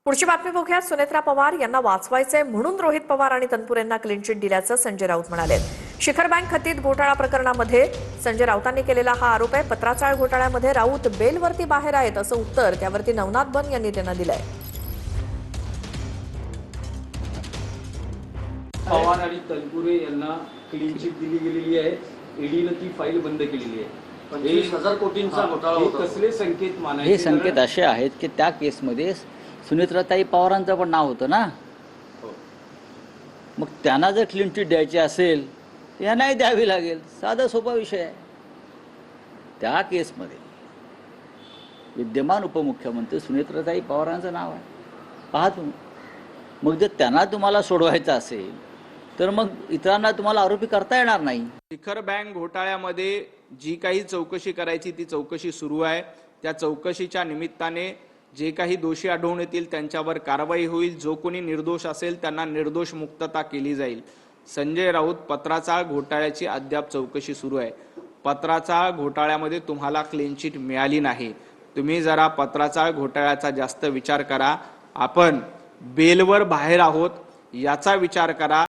पुढची बातमी बघूया। सुनेत्रा पवार यांना वाचवायचे म्हणून रोहित पवार आणि तनपुरे यांना क्लीन चिट दिल्याचं संजय राऊत म्हणाले। शिखर बँक खतीत घोटाळा प्रकरणामध्ये संजय राऊतांनी केलेला हा आरोप आहे। पत्राचाळ घोटाळ्यामध्ये राऊत बेलवरती बाहेर आहेत असं उत्तर त्यावरती नवनाथ बन यांनी त्यांना दिलंय। पवार आणि तनपुरे यांना क्लीन चिट दिली गेलेली आहे। ईडीने ती फाईल बंद केलेली आहे। 25,000 कोटींचा घोटाळा होता। कसले संकेत मानायचे? हे संकेत असे आहेत की त्या केसमध्ये सुनेत्राताई पवारांचं पण नाव होतं ना। मग त्यांना जर क्लीन चिट द्यायची असेल यांनाही द्यावी लागेल। साधा सोपा विषय आहे। त्या केसमध्ये विद्यमान उपमुख्यमंत्री सुनेत्राताई पवारांचं नाव आहे। पहा तुम्ही, मग जर त्यांना तुम्हाला सोडवायचं असेल तर मग इतरांना तुम्हाला आरोपी करता येणार नाही। शिखर बँक घोटाळ्यामध्ये जी काही चौकशी करायची ती चौकशी सुरू आहे। त्या चौकशीच्या निमित्ताने जे काही दोषी आढळून येतील त्यांच्यावर कारवाई होईल। जो कोणी निर्दोष असेल त्यांना निर्दोष मुक्तता केली जाईल। संजय राऊत पत्राचाळ घोटाळ्याची अद्याप चौकशी सुरू आहे। पत्राचाळ घोटाळ्यामध्ये तुम्हाला क्लीन चिट मिळाली नाही। तुम्ही जरा पत्राचाळ घोटाळ्याचा जास्त विचार करा। आपण बेलवर बाहेर आहोत याचा विचार करा।